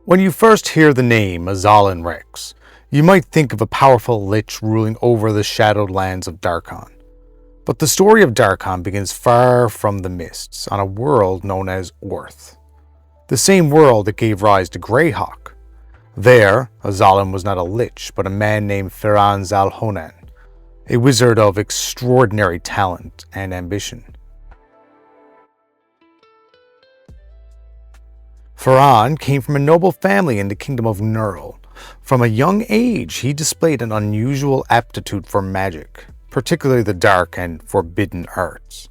When you first hear the name Azalin Rex, you might think of a powerful lich ruling over the shadowed lands of Darkon. But the story of Darkon begins far from the mists, on a world known as Orth. The same world that gave rise to Greyhawk. There, Azalin was not a lich, but a man named Firan Zalhonan, a wizard of extraordinary talent and ambition. Firan came from a noble family in the kingdom of Nurl. From a young age, he displayed an unusual aptitude for magic, particularly the dark and forbidden arts.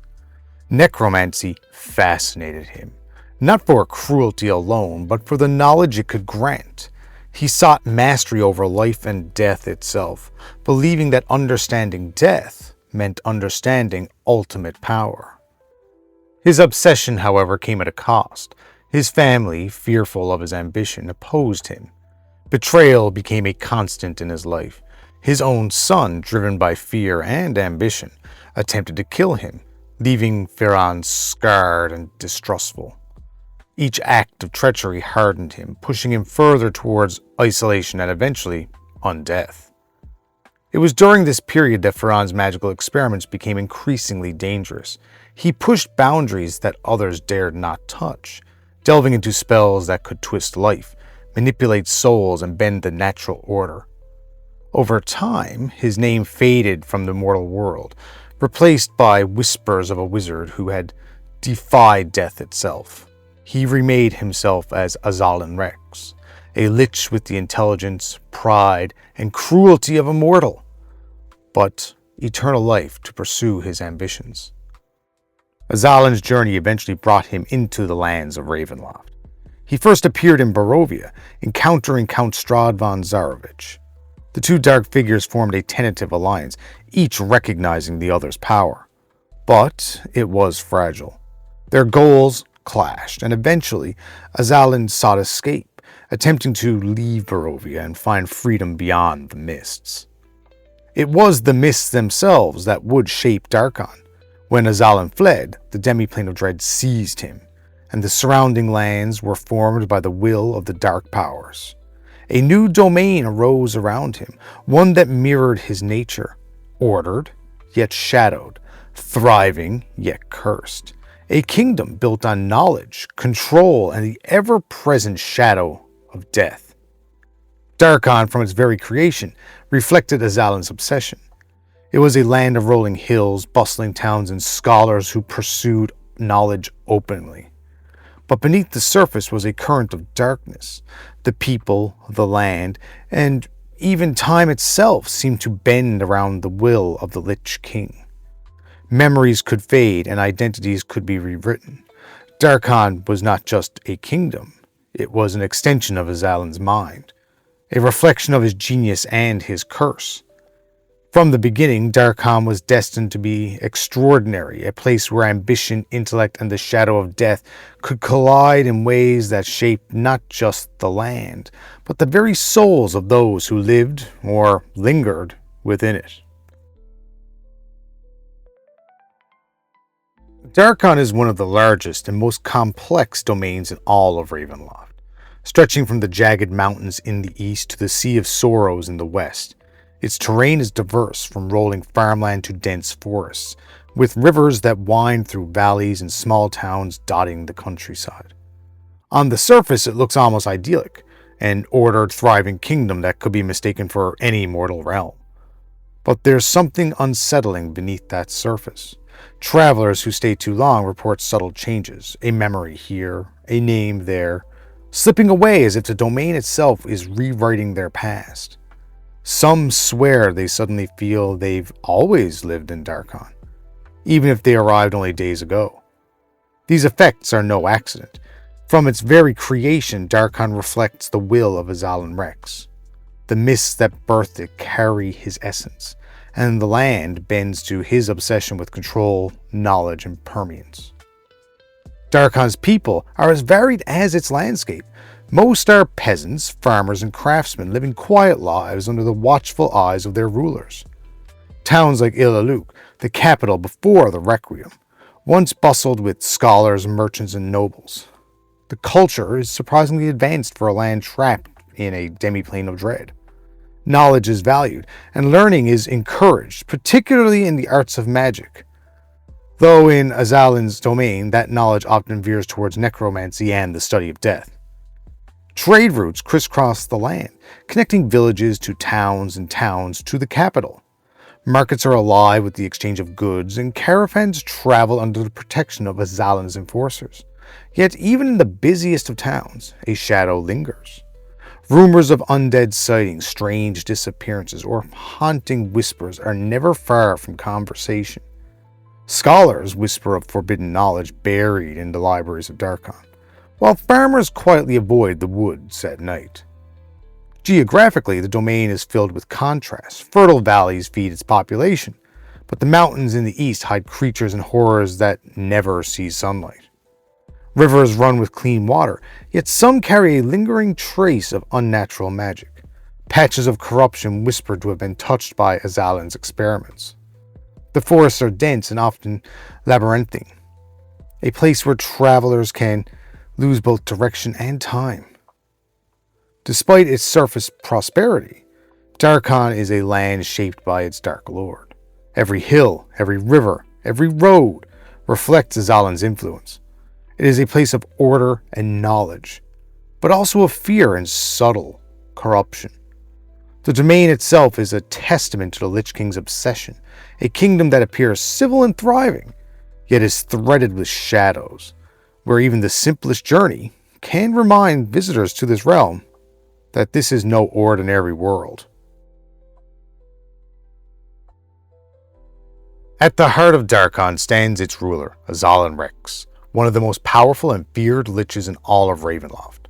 Necromancy fascinated him, not for cruelty alone, but for the knowledge it could grant. He sought mastery over life and death itself, believing that understanding death meant understanding ultimate power. His obsession, however, came at a cost. His family, fearful of his ambition, opposed him. Betrayal became a constant in his life. His own son, driven by fear and ambition, attempted to kill him, leaving Firan scarred and distrustful. Each act of treachery hardened him, pushing him further towards isolation and eventually undeath. It was during this period that Firan's magical experiments became increasingly dangerous. He pushed boundaries that others dared not touch, delving into spells that could twist life, manipulate souls, and bend the natural order. Over time, his name faded from the mortal world, replaced by whispers of a wizard who had defied death itself. He remade himself as Azalin Rex, a lich with the intelligence, pride, and cruelty of a mortal, but eternal life to pursue his ambitions. Azalin's journey eventually brought him into the lands of Ravenloft. He first appeared in Barovia, encountering Count Strahd von Zarovich. The two dark figures formed a tentative alliance, each recognizing the other's power. But it was fragile. Their goals clashed, and eventually Azalin sought escape, attempting to leave Barovia and find freedom beyond the mists. It was the mists themselves that would shape Darkon. When Azalin fled, the demiplane of dread seized him, and the surrounding lands were formed by the will of the dark powers. A new domain arose around him, one that mirrored his nature, ordered, yet shadowed, thriving, yet cursed. A kingdom built on knowledge, control, and the ever-present shadow of death. Darkon, from its very creation, reflected Azalin's obsession. It was a land of rolling hills, bustling towns, and scholars who pursued knowledge openly. But beneath the surface was a current of darkness. The people, the land, and even time itself seemed to bend around the will of the Lich-King. Memories could fade and identities could be rewritten. Darkon was not just a kingdom, it was an extension of Azalin's mind, a reflection of his genius and his curse. From the beginning, Darkon was destined to be extraordinary, a place where ambition, intellect, and the shadow of death could collide in ways that shaped not just the land, but the very souls of those who lived or lingered within it. Darkon is one of the largest and most complex domains in all of Ravenloft, stretching from the jagged mountains in the east to the Sea of Sorrows in the west. Its terrain is diverse, from rolling farmland to dense forests, with rivers that wind through valleys and small towns dotting the countryside. On the surface, it looks almost idyllic, an ordered, thriving kingdom that could be mistaken for any mortal realm. But there's something unsettling beneath that surface. Travelers who stay too long report subtle changes, a memory here, a name there, slipping away as if the domain itself is rewriting their past. Some swear they suddenly feel they've always lived in Darkon, even if they arrived only days ago. These effects are no accident. From its very creation, Darkon reflects the will of Azalin Rex. The mists that birthed it carry his essence, and the land bends to his obsession with control, knowledge, and permanence. Darkon's people are as varied as its landscape. Most are peasants, farmers, and craftsmen living quiet lives under the watchful eyes of their rulers. Towns like Il Aluk, the capital before the Requiem, once bustled with scholars, merchants, and nobles. The culture is surprisingly advanced for a land trapped in a demiplane of dread. Knowledge is valued, and learning is encouraged, particularly in the arts of magic. Though in Azalin's domain, that knowledge often veers towards necromancy and the study of death. Trade routes crisscross the land, connecting villages to towns and towns to the capital. Markets are alive with the exchange of goods, and caravans travel under the protection of Azalin's enforcers. Yet even in the busiest of towns, a shadow lingers. Rumors of undead sightings, strange disappearances, or haunting whispers are never far from conversation. Scholars whisper of forbidden knowledge buried in the libraries of Darkon, while farmers quietly avoid the woods at night. Geographically, the domain is filled with contrasts. Fertile valleys feed its population, but the mountains in the east hide creatures and horrors that never see sunlight. Rivers run with clean water, yet some carry a lingering trace of unnatural magic. Patches of corruption whispered to have been touched by Azalin's experiments. The forests are dense and often labyrinthine, a place where travelers can lose both direction and time. Despite its surface prosperity, Darkon is a land shaped by its Dark Lord. Every hill, every river, every road reflects Azalin's influence. It is a place of order and knowledge, but also of fear and subtle corruption. The domain itself is a testament to the Lich-King's obsession, a kingdom that appears civil and thriving, yet is threaded with shadows, where even the simplest journey can remind visitors to this realm that this is no ordinary world. At the heart of Darkon stands its ruler, Azalin Rex, one of the most powerful and feared liches in all of Ravenloft.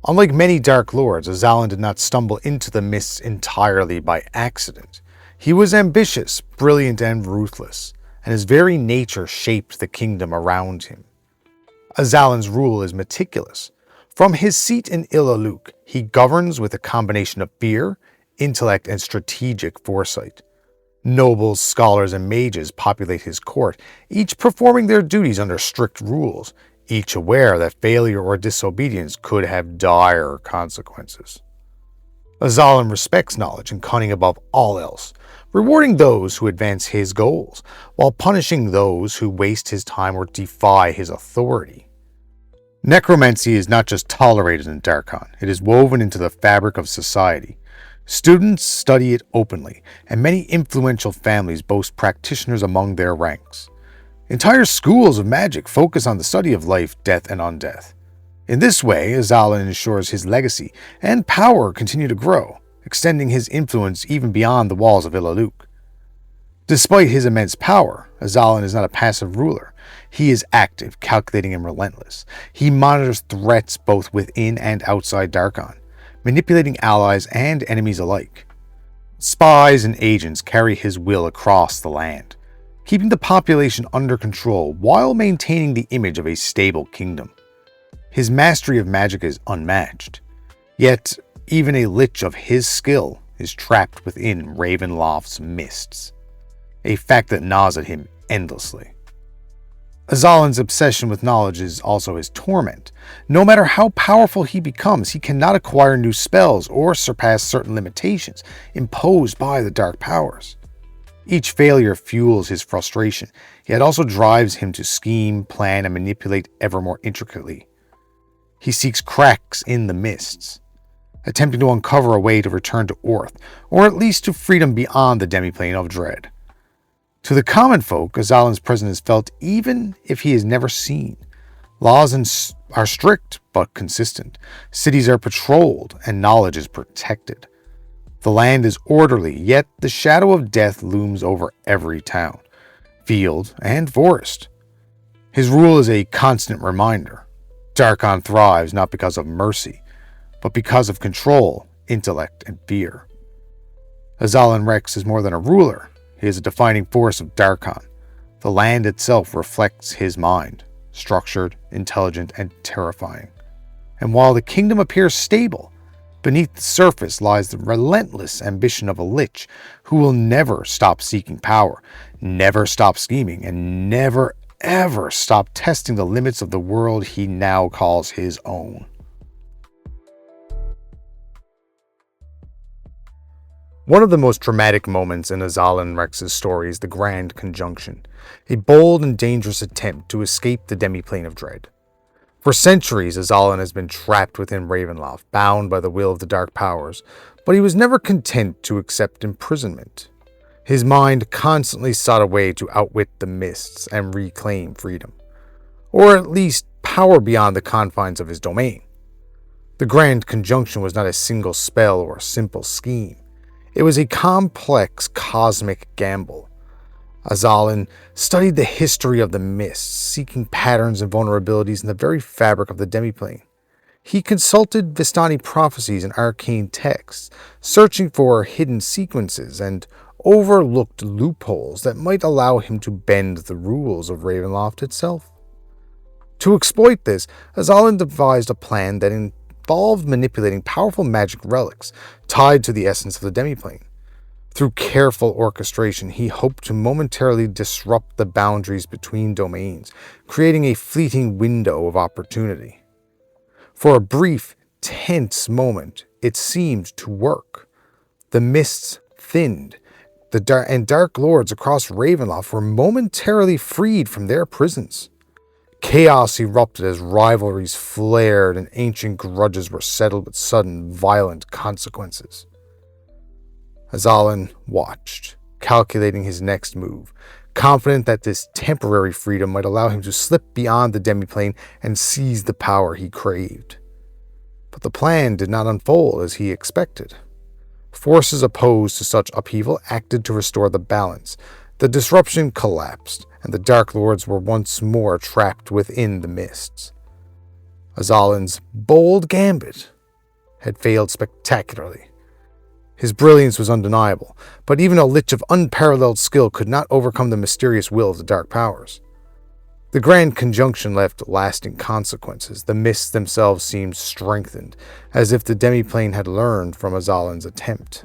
Unlike many Dark Lords, Azalin did not stumble into the mists entirely by accident. He was ambitious, brilliant, and ruthless, and his very nature shaped the kingdom around him. Azalin's rule is meticulous. From his seat in Il Aluk, he governs with a combination of fear, intellect, and strategic foresight. Nobles, scholars, and mages populate his court, each performing their duties under strict rules, each aware that failure or disobedience could have dire consequences. Azalin respects knowledge and cunning above all else, rewarding those who advance his goals, while punishing those who waste his time or defy his authority. Necromancy is not just tolerated in Darkon, it is woven into the fabric of society. Students study it openly, and many influential families boast practitioners among their ranks. Entire schools of magic focus on the study of life, death, and undeath. In this way, Azalin ensures his legacy and power continue to grow, extending his influence even beyond the walls of Il Aluk. Despite his immense power, Azalin is not a passive ruler. He is active, calculating, and relentless. He monitors threats both within and outside Darkon, manipulating allies and enemies alike. Spies and agents carry his will across the land, keeping the population under control while maintaining the image of a stable kingdom. His mastery of magic is unmatched, yet even a lich of his skill is trapped within Ravenloft's mists, a fact that gnaws at him endlessly. Azalin's obsession with knowledge is also his torment. No matter how powerful he becomes, he cannot acquire new spells or surpass certain limitations imposed by the dark powers. Each failure fuels his frustration, yet also drives him to scheme, plan, and manipulate ever more intricately. He seeks cracks in the mists, attempting to uncover a way to return to Orth, or at least to freedom beyond the demiplane of dread. To the common folk, Azalin's presence is felt even if he is never seen. Laws are strict but consistent. Cities are patrolled and knowledge is protected. The land is orderly, yet the shadow of death looms over every town, field, and forest. His rule is a constant reminder. Darkon thrives not because of mercy, but because of control, intellect, and fear. Azalin Rex is more than a ruler. He is a defining force of Darkon. The land itself reflects his mind, structured, intelligent, and terrifying. And while the kingdom appears stable, beneath the surface lies the relentless ambition of a lich who will never stop seeking power, never stop scheming, and never ever stop testing the limits of the world he now calls his own. One of the most dramatic moments in Azalin Rex's story is the Grand Conjunction, a bold and dangerous attempt to escape the demiplane of dread. For centuries, Azalin has been trapped within Ravenloft, bound by the will of the dark powers, but he was never content to accept imprisonment. His mind constantly sought a way to outwit the mists and reclaim freedom, or at least power beyond the confines of his domain. The Grand Conjunction was not a single spell or a simple scheme. It was a complex cosmic gamble. Azalin studied the history of the mists, seeking patterns and vulnerabilities in the very fabric of the demiplane. He consulted Vistani prophecies and arcane texts, searching for hidden sequences and overlooked loopholes that might allow him to bend the rules of Ravenloft itself. To exploit this, Azalin devised a plan that involved manipulating powerful magic relics tied to the essence of the demiplane. Through careful orchestration, he hoped to momentarily disrupt the boundaries between domains, creating a fleeting window of opportunity. For a brief, tense moment, it seemed to work. The mists thinned, and dark lords across Ravenloft were momentarily freed from their prisons. Chaos erupted as rivalries flared and ancient grudges were settled with sudden, violent consequences. Azalin watched, calculating his next move, confident that this temporary freedom might allow him to slip beyond the demiplane and seize the power he craved. But the plan did not unfold as he expected. Forces opposed to such upheaval acted to restore the balance. The disruption collapsed, and the Dark Lords were once more trapped within the mists. Azalin's bold gambit had failed spectacularly. His brilliance was undeniable, but even a lich of unparalleled skill could not overcome the mysterious will of the dark powers. The Grand Conjunction left lasting consequences. The mists themselves seemed strengthened, as if the demiplane had learned from Azalin's attempt.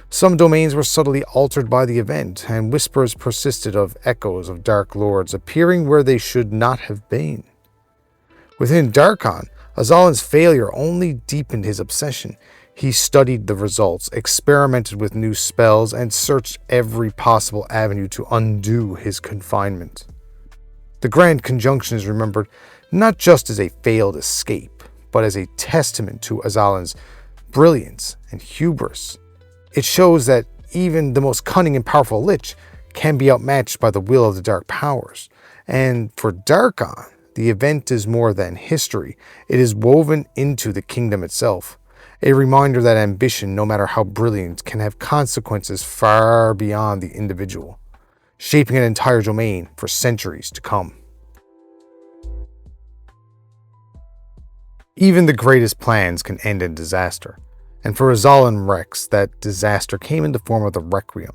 Some domains were subtly altered by the event, and whispers persisted of echoes of Dark Lords appearing where they should not have been. Within Darkon, Azalin's failure only deepened his obsession. He studied the results, experimented with new spells, and searched every possible avenue to undo his confinement. The Grand Conjunction is remembered not just as a failed escape, but as a testament to Azalin's brilliance and hubris. It shows that even the most cunning and powerful Lich can be outmatched by the will of the dark powers. And for Darkon, the event is more than history. It is woven into the kingdom itself. A reminder that ambition, no matter how brilliant, can have consequences far beyond the individual, shaping an entire domain for centuries to come. Even the greatest plans can end in disaster, and for Azalin Rex, that disaster came in the form of the Requiem,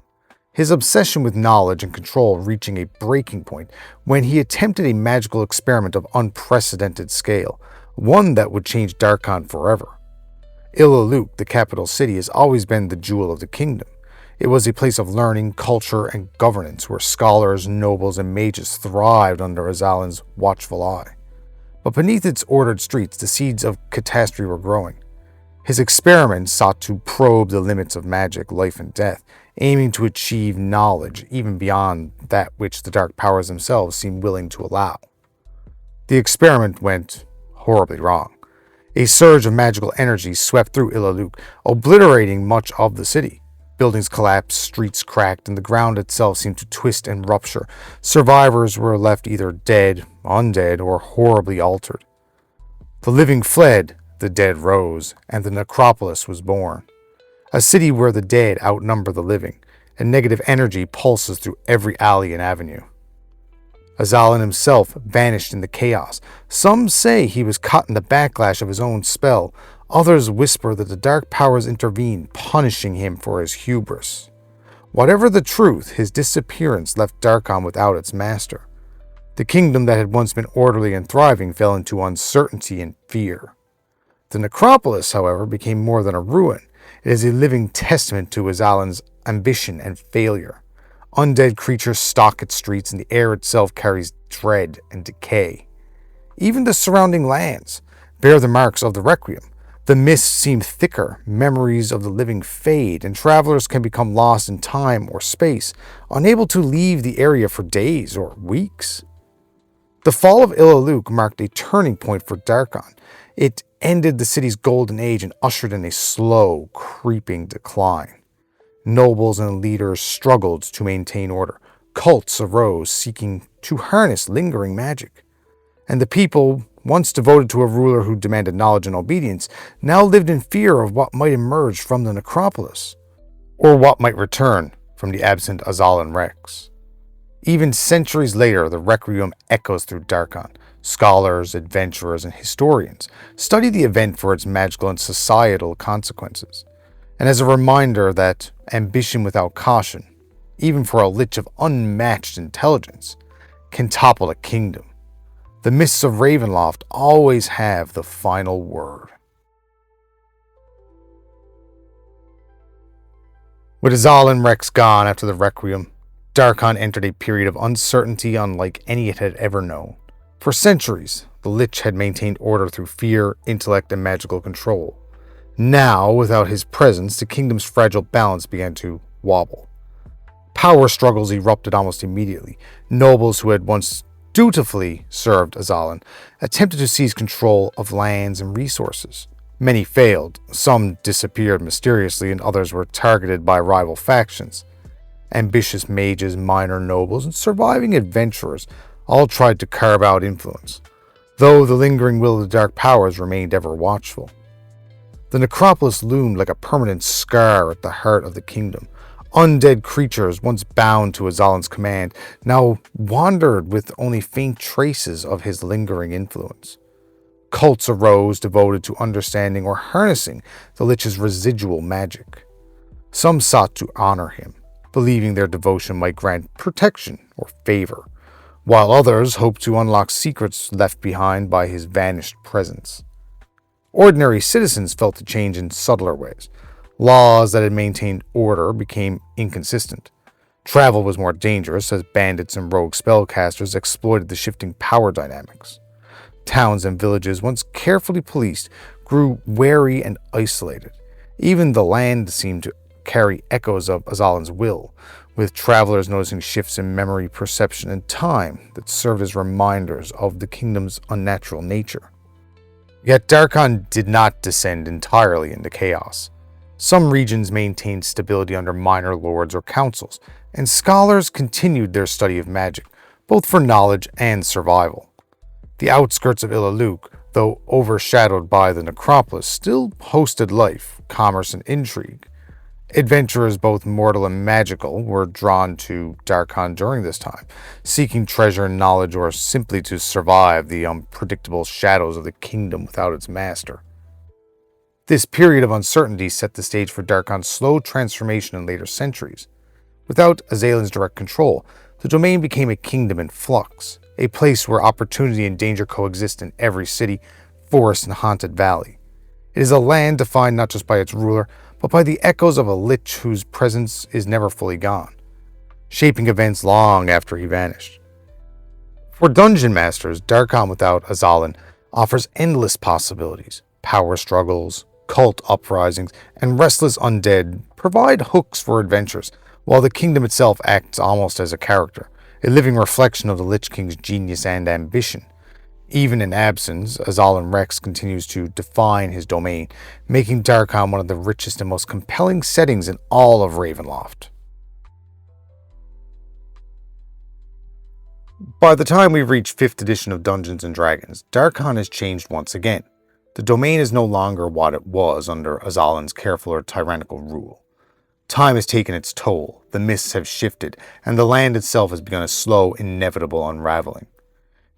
his obsession with knowledge and control reaching a breaking point when he attempted a magical experiment of unprecedented scale, one that would change Darkon forever. Il Aluk, the capital city, has always been the jewel of the kingdom. It was a place of learning, culture, and governance where scholars, nobles, and mages thrived under Azalin's watchful eye. But beneath its ordered streets, the seeds of catastrophe were growing. His experiments sought to probe the limits of magic, life, and death, aiming to achieve knowledge even beyond that which the dark powers themselves seemed willing to allow. The experiment went horribly wrong. A surge of magical energy swept through Il Aluk, obliterating much of the city. Buildings collapsed, streets cracked, and the ground itself seemed to twist and rupture. Survivors were left either dead, undead, or horribly altered. The living fled, the dead rose, and the Necropolis was born. A city where the dead outnumber the living, and negative energy pulses through every alley and avenue. Azalin himself vanished in the chaos. Some say he was caught in the backlash of his own spell. Others whisper that the dark powers intervened, punishing him for his hubris. Whatever the truth, his disappearance left Darkon without its master. The kingdom that had once been orderly and thriving fell into uncertainty and fear. The Necropolis, however, became more than a ruin. It is a living testament to Azalin's ambition and failure. Undead creatures stalk its streets, and the air itself carries dread and decay. Even the surrounding lands bear the marks of the Requiem. The mists seem thicker, memories of the living fade, and travelers can become lost in time or space, unable to leave the area for days or weeks. The fall of Il Aluk marked a turning point for Darkon. It ended the city's golden age and ushered in a slow, creeping decline. Nobles and leaders struggled to maintain order. Cults arose seeking to harness lingering magic. And the people, once devoted to a ruler who demanded knowledge and obedience, now lived in fear of what might emerge from the Necropolis, or what might return from the absent Azalin Rex. Even centuries later, the Requiem echoes through Darkon. Scholars, adventurers, and historians study the event for its magical and societal consequences, and as a reminder that ambition without caution, even for a lich of unmatched intelligence, can topple a kingdom. The mists of Ravenloft always have the final word. With Azalin Rex gone after the Requiem, Darkon entered a period of uncertainty unlike any it had ever known. For centuries, the Lich had maintained order through fear, intellect, and magical control. Now, without his presence, the kingdom's fragile balance began to wobble. Power struggles erupted almost immediately. Nobles who had once dutifully served Azalin attempted to seize control of lands and resources. Many failed, some disappeared mysteriously, and others were targeted by rival factions. Ambitious mages, minor nobles, and surviving adventurers all tried to carve out influence, though the lingering will of the dark powers remained ever watchful. The Necropolis loomed like a permanent scar at the heart of the kingdom. Undead creatures, once bound to Azalin's command, now wandered with only faint traces of his lingering influence. Cults arose devoted to understanding or harnessing the Lich's residual magic. Some sought to honor him, believing their devotion might grant protection or favor, while others hoped to unlock secrets left behind by his vanished presence. Ordinary citizens felt the change in subtler ways. Laws that had maintained order became inconsistent. Travel was more dangerous as bandits and rogue spellcasters exploited the shifting power dynamics. Towns and villages, once carefully policed, grew wary and isolated. Even the land seemed to carry echoes of Azalin's will, with travelers noticing shifts in memory, perception, and time that served as reminders of the kingdom's unnatural nature. Yet Darkon did not descend entirely into chaos. Some regions maintained stability under minor lords or councils, and scholars continued their study of magic, both for knowledge and survival. The outskirts of Il Aluk, though overshadowed by the Necropolis, still hosted life, commerce, and intrigue. Adventurers, both mortal and magical, were drawn to Darkon during this time, seeking treasure and knowledge or simply to survive the unpredictable shadows of the kingdom without its master. This period of uncertainty set the stage for Darkon's slow transformation in later centuries. Without Azalin's direct control, the domain became a kingdom in flux, a place where opportunity and danger coexist in every city, forest, and haunted valley. It is a land defined not just by its ruler, but by the echoes of a lich whose presence is never fully gone, shaping events long after he vanished. For dungeon masters, Darkon without Azalin offers endless possibilities. Power struggles, cult uprisings, and restless undead provide hooks for adventures, while the kingdom itself acts almost as a character, a living reflection of the Lich-King's genius and ambition. Even in absence, Azalin Rex continues to define his domain, making Darkon one of the richest and most compelling settings in all of Ravenloft. By the time we've reached 5th edition of Dungeons & Dragons, Darkon has changed once again. The domain is no longer what it was under Azalin's careful or tyrannical rule. Time has taken its toll, the mists have shifted, and the land itself has begun a slow, inevitable unraveling.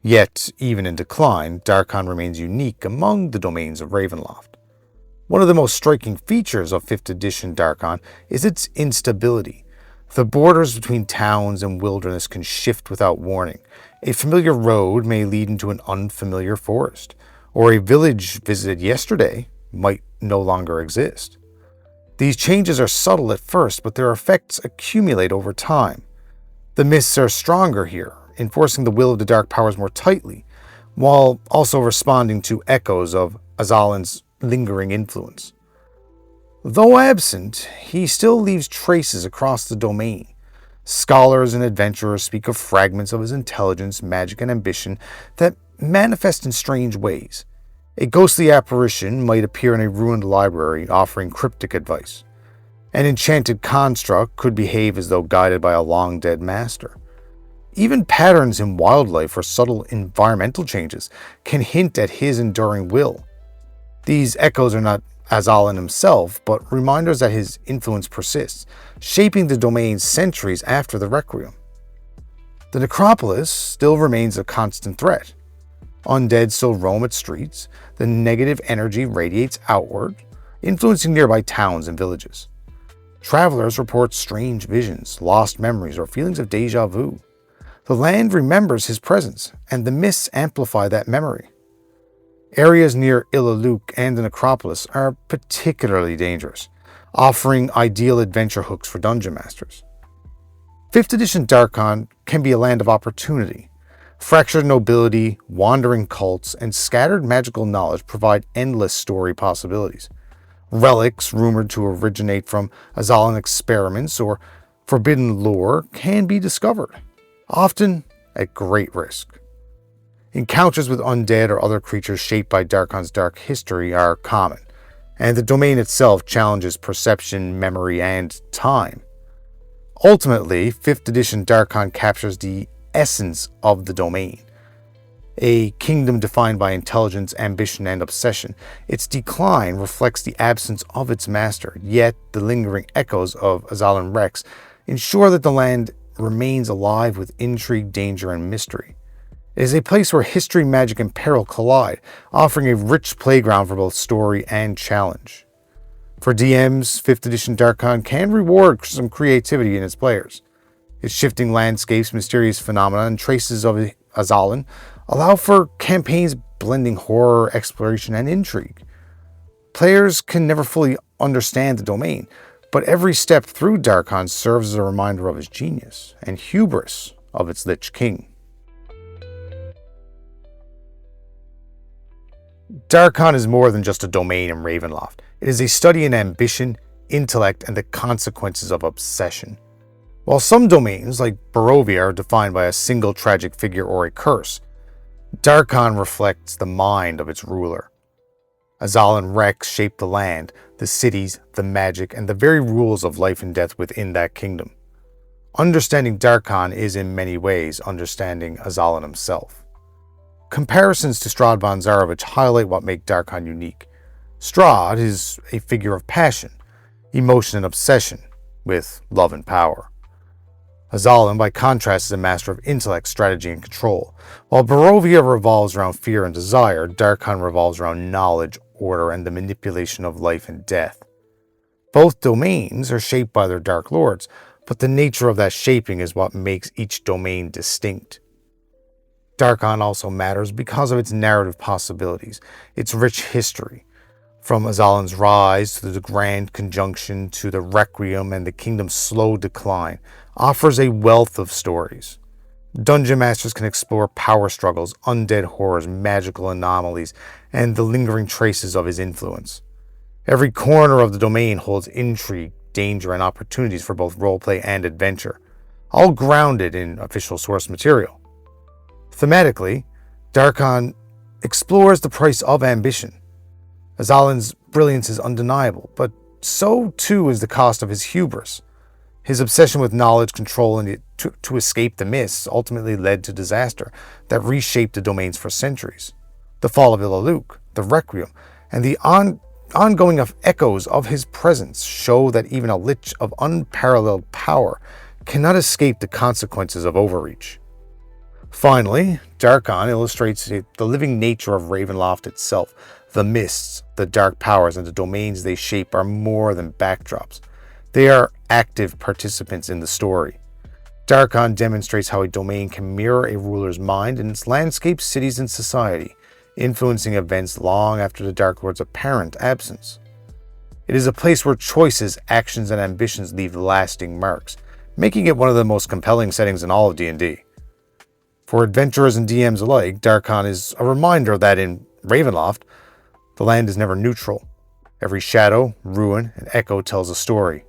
Yet, even in decline, Darkon remains unique among the domains of Ravenloft. One of the most striking features of 5th edition Darkon is its instability. The borders between towns and wilderness can shift without warning. A familiar road may lead into an unfamiliar forest, or a village visited yesterday might no longer exist. These changes are subtle at first, but their effects accumulate over time. The mists are stronger here, enforcing the will of the dark powers more tightly, while also responding to echoes of Azalin's lingering influence. Though absent, he still leaves traces across the domain. Scholars and adventurers speak of fragments of his intelligence, magic, and ambition that manifest in strange ways. A ghostly apparition might appear in a ruined library offering cryptic advice. An enchanted construct could behave as though guided by a long-dead master. Even patterns in wildlife or subtle environmental changes can hint at his enduring will. These echoes are not Azalin himself, but reminders that his influence persists, shaping the domain centuries after the Requiem. The Necropolis still remains a constant threat. Undead still roam its streets, the negative energy radiates outward, influencing nearby towns and villages. Travelers report strange visions, lost memories, or feelings of déjà vu. The land remembers his presence, and the mists amplify that memory. Areas near Il Aluk and the Necropolis are particularly dangerous, offering ideal adventure hooks for dungeon masters. 5th edition Darkon can be a land of opportunity. Fractured nobility, wandering cults, and scattered magical knowledge provide endless story possibilities. Relics rumored to originate from Azalin experiments or forbidden lore can be discovered, often at great risk. Encounters with undead or other creatures shaped by Darkon's dark history are common, and the domain itself challenges perception, memory, and time. Ultimately, 5th edition Darkon captures the essence of the domain. A kingdom defined by intelligence, ambition, and obsession. Its decline reflects the absence of its master, yet the lingering echoes of Azalin Rex ensure that the land remains alive with intrigue, danger, and mystery. It is a place where history, magic, and peril collide, offering a rich playground for both story and challenge. For DMs, 5th edition Darkon can reward some creativity in its players. Its shifting landscapes, mysterious phenomena, and traces of Azalin allow for campaigns blending horror, exploration, and intrigue. Players can never fully understand the domain, but every step through Darkon serves as a reminder of his genius and hubris of its Lich-King. Darkon is more than just a domain in Ravenloft. It is a study in ambition, intellect, and the consequences of obsession. While some domains, like Barovia, are defined by a single tragic figure or a curse, Darkon reflects the mind of its ruler. Azalin Rex shaped the land, the cities, the magic, and the very rules of life and death within that kingdom. Understanding Darkon is in many ways understanding Azalin himself. Comparisons to Strahd von Zarovich highlight what make Darkon unique. Strahd is a figure of passion, emotion, and obsession, with love and power. Azalin, by contrast, is a master of intellect, strategy, and control. While Barovia revolves around fear and desire, Darkon revolves around knowledge, order, and the manipulation of life and death. Both domains are shaped by their dark lords, but the nature of that shaping is what makes each domain distinct. Darkon also matters because of its narrative possibilities, its rich history. From Azalin's rise to the Grand Conjunction to the Requiem and the kingdom's slow decline, offers a wealth of stories. Dungeon masters can explore power struggles, undead horrors, magical anomalies, and the lingering traces of his influence. Every corner of the domain holds intrigue, danger, and opportunities for both roleplay and adventure, all grounded in official source material. Thematically, Darkon explores the price of ambition. Azalin's brilliance is undeniable, but so too is the cost of his hubris. His obsession with knowledge, control, and to escape the mists ultimately led to disaster that reshaped the domains for centuries. The fall of Il Aluk, the Requiem, and the ongoing echoes of his presence show that even a lich of unparalleled power cannot escape the consequences of overreach. Finally, Darkon illustrates the living nature of Ravenloft itself. The mists, the dark powers, and the domains they shape are more than backdrops. They are active participants in the story. Darkon demonstrates how a domain can mirror a ruler's mind in its landscape, cities, and society, influencing events long after the Dark Lord's apparent absence. It is a place where choices, actions, and ambitions leave lasting marks, making it one of the most compelling settings in all of D&D. For adventurers and DMs alike, Darkon is a reminder that in Ravenloft, the land is never neutral. Every shadow, ruin, and echo tells a story,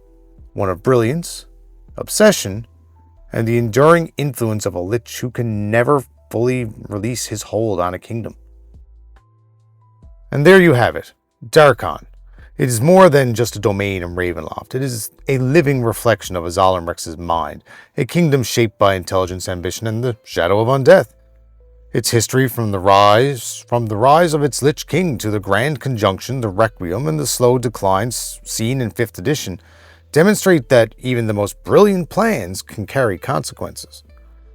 one of brilliance, obsession, and the enduring influence of a lich who can never fully release his hold on a kingdom. And there you have it, Darkon. It is more than just a domain in Ravenloft. It is a living reflection of Azalin Rex's mind, a kingdom shaped by intelligence, ambition, and the shadow of undeath. Its history from the rise of its Lich-King to the grand conjunction, the Requiem, and the slow declines seen in 5th edition demonstrate that even the most brilliant plans can carry consequences.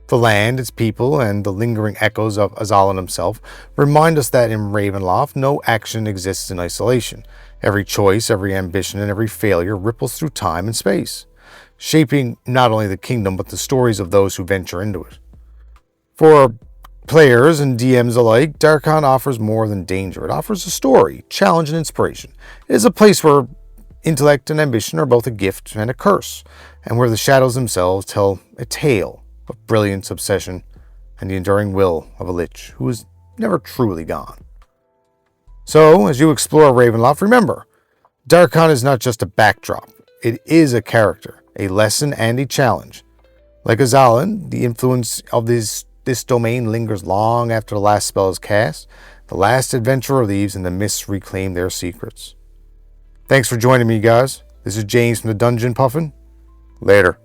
The land, its people, and the lingering echoes of Azalin himself remind us that in Ravenloft, no action exists in isolation. Every choice, every ambition, and every failure ripples through time and space, shaping not only the kingdom but the stories of those who venture into it. For players and DMs alike, Darkon offers more than danger. It offers a story, challenge, and inspiration. It is a place where intellect and ambition are both a gift and a curse, and where the shadows themselves tell a tale of brilliance, obsession, and the enduring will of a lich who is never truly gone. So, as you explore Ravenloft, remember, Darkon is not just a backdrop. It is a character, a lesson, and a challenge. Like Azalin, the influence of this domain lingers long after the last spell is cast, the last adventurer leaves, and the mists reclaim their secrets. Thanks for joining me, guys. This is James from the Dungeon Puffin. Later.